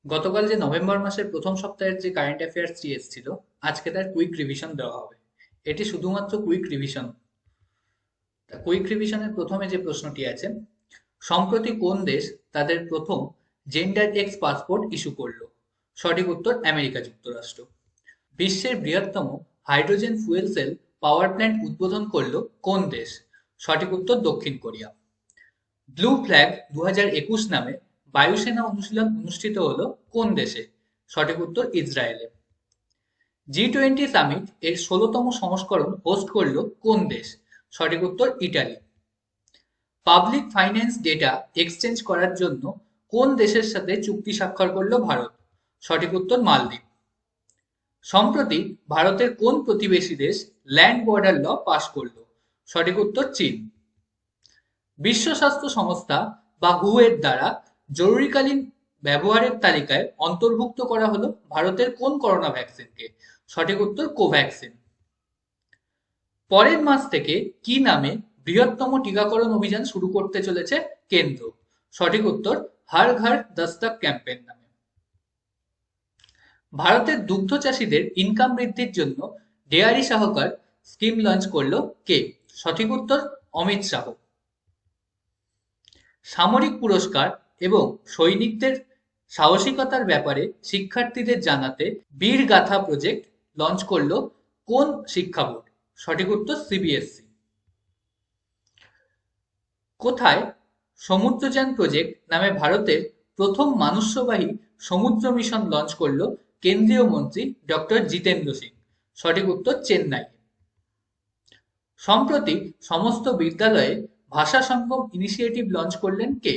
গতকাল যে নভেম্বর মাসের প্রথম সপ্তাহের যে কারেন্ট অ্যাফেয়ার্সটি এসেছিল, আজকে তার কুইক রিভিশন দেওয়া হবে। এটি শুধুমাত্র কুইক রিভিশন। কুইক রিভিশনের প্রথমে যে প্রশ্নটি আছে, সম্প্রতি কোন দেশ তাদের প্রথম জেন্ডার এক্স পাসপোর্ট ইস্যু করলো? সঠিক উত্তর আমেরিকা যুক্তরাষ্ট্র। বিশ্বের বৃহত্তম hydrogen fuel cell power plant উদ্বোধন করলো কোন দেশ? সঠিক উত্তর দক্ষিণ কোরিয়া। ব্লু ফ্ল্যাগ 2021 নামে বায়ুসেনা অনুশীলন অনুষ্ঠিত হলো কোন দেশে? সঠিক উত্তর ইসরায়েলে। জি-20 সামিট এর 16তম সংস্করণ হোস্ট করলো কোন দেশ? সঠিক উত্তর Italy. Public finance data exchange করার জন্য কোন দেশের সাথে চুক্তি স্বাক্ষর করলো ভারত? সঠিক উত্তর মালদ্বীপ। সম্প্রতি ভারতের কোন প্রতিবেশী দেশ ল্যান্ড বর্ডার ল পাশ করলো? সঠিক উত্তর চীন। বিশ্ব স্বাস্থ্য সংস্থা বা হু এর দ্বারা জরুরিকালীন ব্যবহারের তালিকায় অন্তর্ভুক্ত করা হলো ভারতের কোন করোনা ভ্যাকসিনকে? সঠিক উত্তর কোভ্যাক্সিন। পরের মাস থেকে কি নামে বৃহত্তম টিকাকরণ অভিযান শুরু করতে চলেছে কেন্দ্র? সঠিক উত্তর হর ঘর দস্তক ক্যাম্পেইন নামে। ভারতের দুগ্ধ চাষীদের ইনকাম বৃদ্ধির জন্য ডেয়ারি সহকার স্কিম লঞ্চ করলো কে? সঠিক উত্তর অমিত শাহ। সামরিক পুরস্কার এবং সৈনিকদের সাহসিকতার ব্যাপারে শিক্ষার্থীদের জানাতে বীর গাথা প্রজেক্ট লঞ্চ করলো কোন শিক্ষা বোর্ড? সঠিক উত্তর সিবিএসই। কোথায় সমুদ্রযান প্রজেক্ট নামে ভারতের প্রথম মানুষ্যবাহী সমুদ্র মিশন লঞ্চ করলো কেন্দ্রীয় মন্ত্রী ডক্টর জিতেন্দ্র সিং? সঠিক উত্তর চেন্নাই। সম্প্রতি সমস্ত বিদ্যালয়ে ভাষা সঙ্গম ইনিশিয়েটিভ লঞ্চ করলেন কে?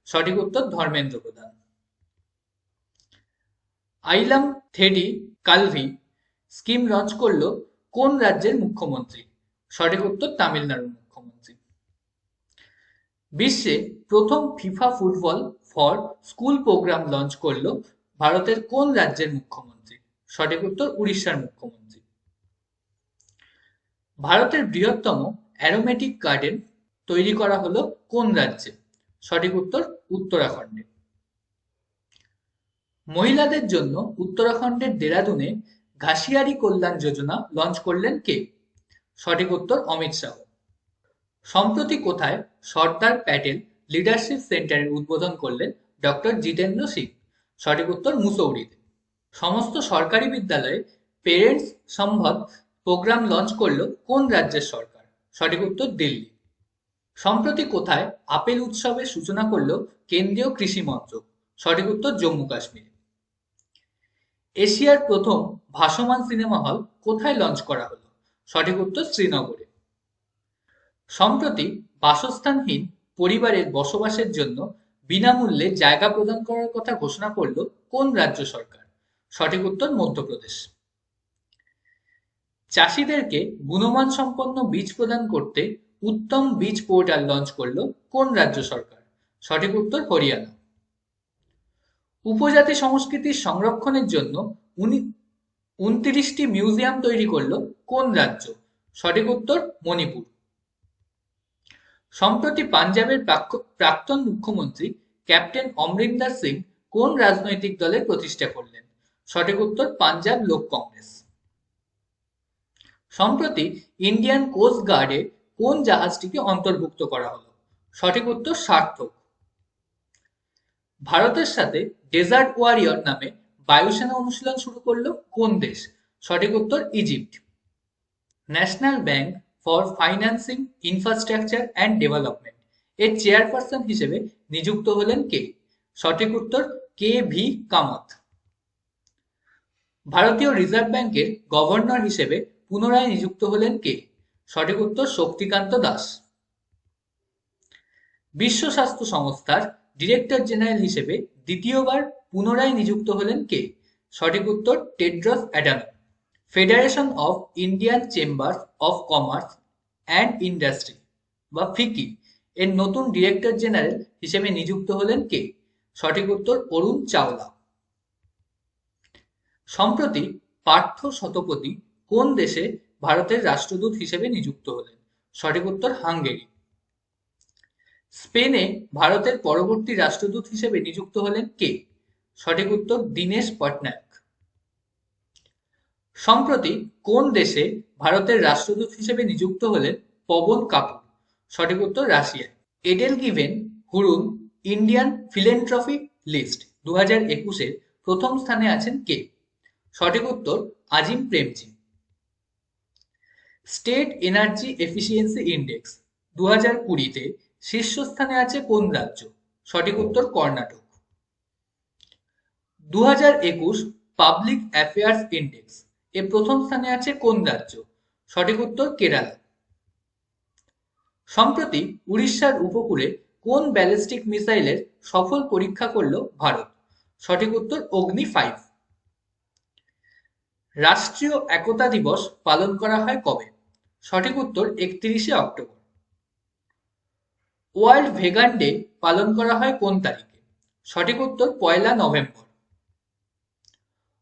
সঠিক উত্তর ধর্মেন্দ্র প্রধান। আইলাম থেডি কালভি স্কিম লঞ্চ করলো কোন রাজ্যের মুখ্যমন্ত্রী? সঠিক উত্তর তামিলনাড়ুর মুখ্যমন্ত্রী। বিশ্বে প্রথম FIFA football for school program launch করলো ভারতের কোন রাজ্যের মুখ্যমন্ত্রী? সঠিক উত্তর উড়িষ্যার মুখ্যমন্ত্রী। ভারতের বৃহত্তম অ্যারোমেটিক গার্ডেন তৈরি করা হলো কোন রাজ্যে? সঠিক উত্তর উত্তরাখণ্ডে। মহিলাদের জন্য উত্তরাখণ্ডের দেরাদুনে ঘাসিয়ারি কল্যাণ যোজনা লঞ্চ করলেন কে? সঠিক উত্তর অমিত শাহ। সম্প্রতি কোথায় সর্দার প্যাটেল লিডারশিপ সেন্টারের উদ্বোধন করলেন ডক্টর জিতেন্দ্র সিং? সঠিক উত্তর মুসৌরিতে। সমস্ত সরকারি বিদ্যালয়ে পেরেন্টস সম্বদ প্রোগ্রাম লঞ্চ করলো কোন রাজ্যের সরকার? সঠিক উত্তর দিল্লি। সম্প্রতি কোথায় আপেল উৎসবের সূচনা করলো কেন্দ্রীয় কৃষি মন্ত্রক? সঠিক উত্তর জম্মু কাশ্মীরে। এশিয়ার প্রথম ভাসমান সিনেমা হল কোথায় লঞ্চ করা হলো? সঠিক উত্তর শ্রীনগরে। সম্প্রতি বাসস্থানহীন পরিবারের বসবাসের জন্য বিনামূল্যে জায়গা প্রদান করার কথা ঘোষণা করল কোন রাজ্য সরকার? সঠিক উত্তর মধ্যপ্রদেশ। চাষিদেরকে গুণমান সম্পন্ন বীজ প্রদান করতে উত্তম বীজ পোর্টাল লঞ্চ করলো কোন রাজ্য সরকার? সঠিক উত্তর হরিয়ানা। উপজাতি সংস্কৃতির সংরক্ষণের জন্য 29টি মিউজিয়াম তৈরি করলো কোন রাজ্য? সঠিক উত্তর মণিপুর। সম্প্রতি পাঞ্জাবের প্রাক্তন মুখ্যমন্ত্রী ক্যাপ্টেন অমরিন্দর সিং কোন রাজনৈতিক দলের প্রতিষ্ঠা করলেন? সঠিক উত্তর পাঞ্জাব লোক কংগ্রেস। সম্প্রতি ইন্ডিয়ান কোস্ট গার্ডে কোন জাহাজটিকে অন্তর্ভুক্ত করা হলো? সঠিক উত্তর সার্থক। ভারতের সাথে ডেজার্ট ওয়ারিয়র নামে বায়ুসেনা অনুশীলন শুরু করলো কোন দেশ? সঠিক উত্তর Egypt. National bank for financing infrastructure and development এর চেয়ারপারসন হিসেবে নিযুক্ত হলেন কে? সঠিক উত্তর কে ভি কামত। ভারতীয় রিজার্ভ ব্যাংকের গভর্নর হিসেবে পুনরায় নিযুক্ত হলেন কে? সঠিক উত্তর শক্তিকান্ত দাস। বিশ্ব স্বাস্থ্য সংস্থার ডিরেক্টর জেনারেল হিসেবে দ্বিতীয়বার পুনরায় নিযুক্ত হলেন কে? সঠিক উত্তর Tedros Adhanom. Federation of Indian chamber of commerce and industry বা ফিকি এর নতুন ডিরেক্টর জেনারেল হিসেবে নিযুক্ত হলেন কে? সঠিক উত্তর অরুণ চাওলা। সম্প্রতি পার্থ শতপথী কোন দেশে ভারতের রাষ্ট্রদূত হিসেবে নিযুক্ত হলেন? সঠিক উত্তর হাঙ্গেরি। স্পেনে ভারতের পরবর্তী রাষ্ট্রদূত হিসেবে নিযুক্ত হলেন কে? সঠিক উত্তর দীনেশ পটনায়ক। সম্প্রতি কোন দেশে ভারতের রাষ্ট্রদূত হিসেবে নিযুক্ত হলেন পবন কাপুর? সঠিক উত্তর রাশিয়ায়। EdelGive Hurun Indian philanthropy list 2021-এর প্রথম স্থানে আছেন কে? সঠিক উত্তর Azim Premji. State energy efficiency index 2020-তে শীর্ষস্থানে আছে কোন রাজ্য? সঠিক উত্তর কর্ণাটক। 2021 পাবলিক অ্যাফেয়ার্স ইন্ডেক্স এর প্রথম স্থানে আছে কোন রাজ্য? সঠিক উত্তর কেরালা। সম্প্রতি উড়িষ্যার উপকূলে কোন ব্যালিস্টিক মিসাইলের সফল পরীক্ষা করল ভারত? সঠিক উত্তর অগ্নি 5। রাষ্ট্রীয় একতা দিবস পালন করা হয় কবে? সঠিক উত্তর 31শে অক্টোবর। ওয়ার্ল্ড ভেগান ডে পালন করা হয় কোন তারিখে? সঠিক উত্তর 1 November.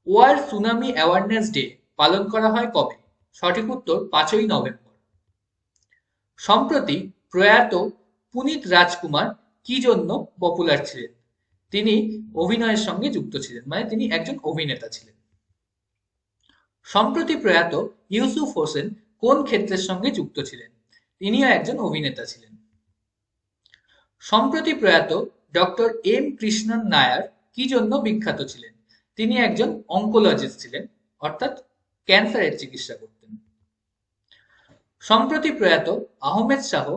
World tsunami awareness day পালন করা হয় কবে? সঠিক উত্তর 5ই নভেম্বর। সম্প্রতি প্রয়াত পুনিত রাজকুমার কি জন্য পপুলার ছিলেন? তিনি অভিনয়ের সঙ্গে যুক্ত ছিলেন, মানে তিনি একজন অভিনেতা ছিলেন। সম্প্রতি প্রয়াত ইউসুফ হোসেন কোন ক্ষেত্রের সঙ্গে যুক্ত ছিলেন? তিনিও একজন অভিনেতা ছিলেন। সম্প্রতি প্রয়াত ডক্টর এম কৃষ্ণন নায়ার কি জন্য বিখ্যাত ছিলেন? তিনি একজন অঙ্কোলজিস্ট ছিলেন, অর্থাৎ ক্যান্সারের চিকিৎসা করতেন। সম্প্রতি প্রয়াত আহমেদ শাহ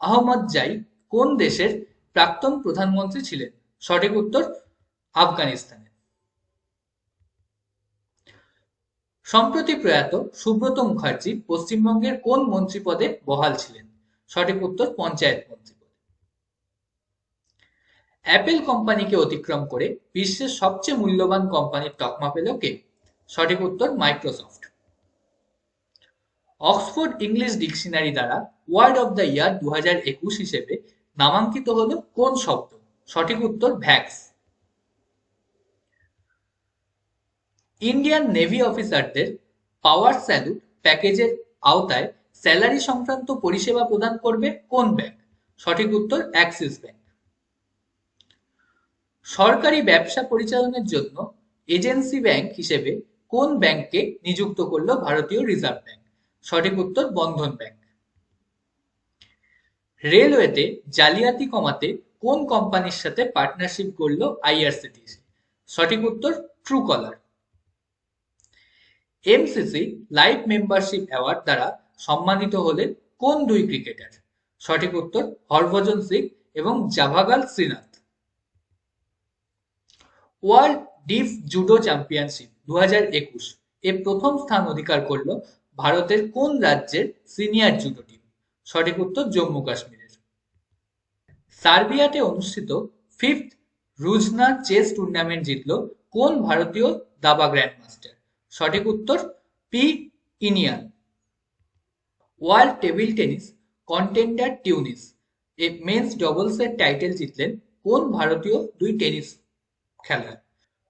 আহমদজাই কোন দেশের প্রাক্তন প্রধানমন্ত্রী ছিলেন? সঠিক উত্তর আফগানিস্তানে। সম্প্রতি প্রয়াত সুব্রত মুখার্জি পশ্চিমবঙ্গের কোন মন্ত্রী পদে বহাল ছিলেন? সঠিক উত্তর পঞ্চায়েত মন্ত্রী পদে। অ্যাপেল কোম্পানিকে অতিক্রম করে বিশ্বের সবচেয়ে মূল্যবান কোম্পানির তকমা পেল কে? সঠিক উত্তর মাইক্রোসফট। অক্সফোর্ড ইংলিশ ডিকশনারি দ্বারা ওয়ার্ড অব দ্য ইয়ার 2021 হিসেবে নামাঙ্কিত হলো কোন শব্দ? সঠিক উত্তর ভ্যাক্স। ইন্ডিয়ান নেভি অফিসারদের পাওয়ার স্যালুট প্যাকেজের আওতায় স্যালারি সংক্রান্ত পরিষেবা প্রদান করবে কোন ব্যাংক? সঠিক উত্তর অ্যাক্সিস ব্যাংক। সরকারি ব্যবসা পরিচালনার জন্য এজেন্সি ব্যাংক হিসেবে কোন ব্যাংককে নিযুক্ত করলো ভারতীয় রিজার্ভ ব্যাংক? সঠিক উত্তর বন্ধন ব্যাংক। রেলওয়েতে জালিয়াতি কমাতে কোন কোম্পানির সাথে পার্টনারশিপ করলো আইআরসিটিসি? সঠিক উত্তর Truecaller. MCC live membership award দ্বারা সম্মানিত হলেন কোন দুই ক্রিকেটার? সঠিক উত্তর হরভজন সিং এবং Javagal Srinath. World deaf judo championship 2021 এর প্রথম স্থান অধিকার করলো ভারতের কোন রাজ্যের সিনিয়র জুডো টিম? সঠিক উত্তর জম্মু কাশ্মীরের। সার্বিয়াতে অনুষ্ঠিত 5th রুজনা চেস টুর্নামেন্ট জিতল কোন ভারতীয় দাবা গ্র্যান্ডমাস্টার? সঠিক উত্তর P Iniyan. World table tennis contender Tunis এ মেন্স ডবলসের টাইটেল জিতলেন কোন ভারতীয় দুই টেনিস খেলোয়াড়?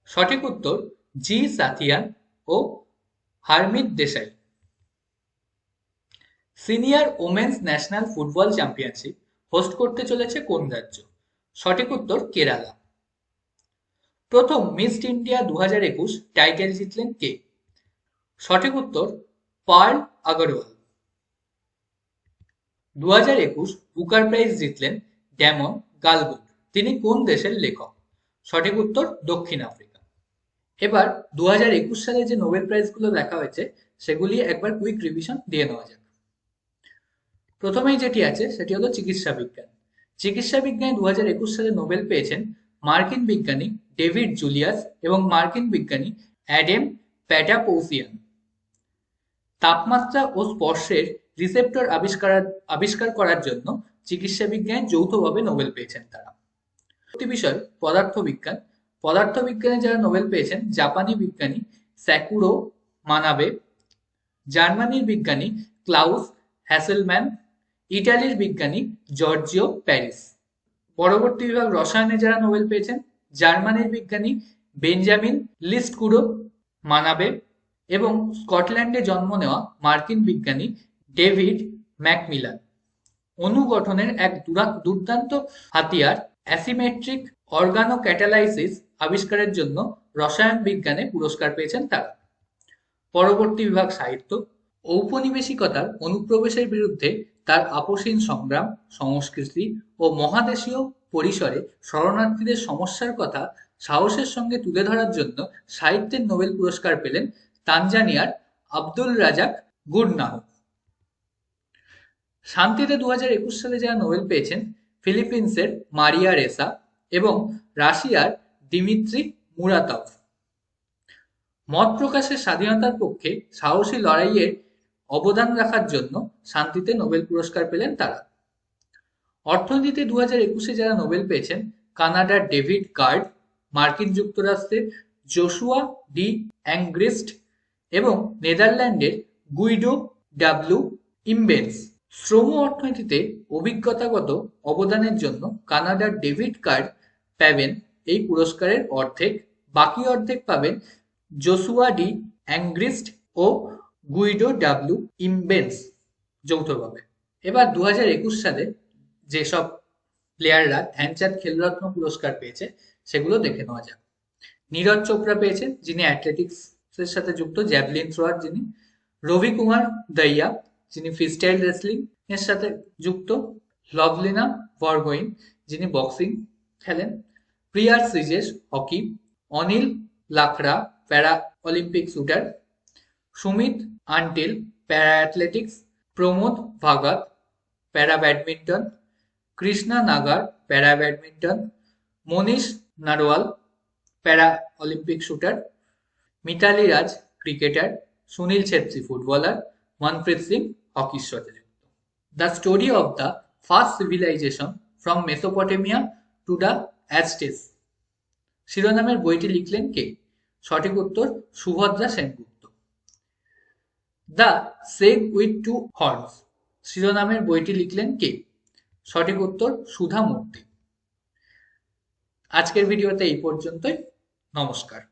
সঠিক উত্তর জি সাথিয়ান ও Harmeet Desai. Senior women's national football championship host করতে চলেছে কোন রাজ্য? সঠিক উত্তর কেরালা। প্রথম মিস ইন্ডিয়া 2021 টাইটেল জিতলেন কে? সঠিক উত্তর পার্ল আগরওয়াল। 2021 বুকার প্রাইজ জিতলেন ড্যামন গালগুড, তিনি কোন দেশের লেখক? সঠিক উত্তর দক্ষিণ আফ্রিকা। এবার 2021 সালে যে নোবেল প্রাইজগুলো দেখা হয়েছে সেগুলি একবার কুইক রিভিশন দিয়ে নেওয়া যাক। প্রথমেই যেটি আছে সেটি হলো চিকিৎসা বিজ্ঞান। চিকিৎসা বিজ্ঞানে 2021 সালে নোবেল পেয়েছেন মার্কিন বিজ্ঞানী ডেভিড জুলিয়াস এবং মার্কিন বিজ্ঞানী অ্যাডাম প্যাটাপৌসিয়ান। তাপমাত্রা ও স্পর্শের রিসেপ্টর আবিষ্কার করার জন্য চিকিৎসা বিজ্ঞানে যৌথভাবে নোবেল পেয়েছেন তারা। পরবর্তী বিষয় পদার্থবিজ্ঞান। পদার্থবিজ্ঞানে যারা নোবেল পেয়েছেন জাপানি বিজ্ঞানী স্যাকুরো মানাবে, জার্মানির বিজ্ঞানী ক্লাউস হ্যাসেলম্যান, ইটালির বিজ্ঞানী জর্জিও প্যারিস। পরবর্তী বিভাগ রসায়নে যারা নোবেল পেয়েছেন জার্মানির বিজ্ঞানী বেঞ্জামিন লিস্টকুরো মানাবে এবং স্কটল্যান্ডে জন্ম নেওয়া মার্কিন বিজ্ঞানী ডেভিড ম্যাকমিলান। অণু গঠনের এক দুর্দান্ত হাতিয়ার অ্যাসিমেট্রিক অর্গানোক্যাটালাইসিস আবিষ্কারের জন্য রসায়ন বিজ্ঞানে পুরস্কার পেয়েছেন তারা। পরবর্তী বিভাগ সাহিত্য। ঔপনিবেশিকতার অনুপ্রবেশের বিরুদ্ধে তার আপসহীন সংগ্রাম, সংস্কৃতি ও মহাদেশীয় পরিসরে শরণার্থীদের সমস্যার কথা সাহসের সঙ্গে তুলে ধরার জন্য সাহিত্যের নোবেল পুরস্কার পেলেন তানজানিয়ার আব্দুল রাজাক গুরনাহ। শান্তিতে 2021 সালে যারা নোবেল পেয়েছেন, ফিলিপিন্সের মারিয়া রেসা এবং রাশিয়ার দিমিত্রি মুরাতভ। মত প্রকাশের স্বাধীনতার পক্ষে সাহসী লড়াইয়ের অবদান রাখার জন্য শান্তিতে নোবেল পুরস্কার পেলেন তারা। অর্থনীতিতে 2021 যারা নোবেল পেয়েছেন, কানাডার ডেভিড কার্ড, মার্কিন যুক্তরাষ্ট্রের জোশুয়া ডি অ্যাংগ্রিস্ট এবং নেদারল্যান্ডের গুইডো ডাব্লিউ ইমবেন্স। শ্রম অর্থনীতিতে অভিজ্ঞতাগত অবদানের জন্য কানাডার ডেভিড কার্ড পাবেন এই পুরস্কারের অর্ধেক, বাকি অর্ধেক পাবেন জোশুয়া ডি অ্যাংগ্রিস্ট ও গুইডো ডাব্লিউ ইমবেন্স যৌথভাবে। এবার 2021 সালে যেসব প্লেয়াররা ধ্যানচাঁদ খেলরত্ন পুরস্কার পেয়েছে সেগুলো দেখে নেওয়া যাক। নীরজ চোপড়া পেয়েছেন, যিনি অ্যাথলেটিক্সের সাথে যুক্ত, জ্যাভলিন থ্রোয়ার যিনি। রবি কুমার দইয়া, যিনি ফ্রিস্টাইল রেসলিং এর সাথে যুক্ত। লভলিনা বরগোইন, যিনি বক্সিং খেলেন। প্রিয়ার Sreejesh, hockey. Anil Lakhra, para Olympic shooter. Sumit Antil, para athletics. Pramod Bhagat, para badminton. Krishna Nagar, para badminton. Manish Narwal, para Olympic shooter. Mithali Raj, cricketer. Sunil Chhetri, footballer. Manpreet Singh, হকির সাথে যুক্ত। The story of the first civilization from Mesopotamia to the Aztecs শিরোনামের বইটি লিখলেন কে? সঠিক উত্তর Subhadra Sengupta. The sage with two horns শিরোনামের বইটি লিখলেন কে? সঠিক উত্তর সুধা মূর্তি। আজকের ভিডিওতে এই পর্যন্তই। নমস্কার।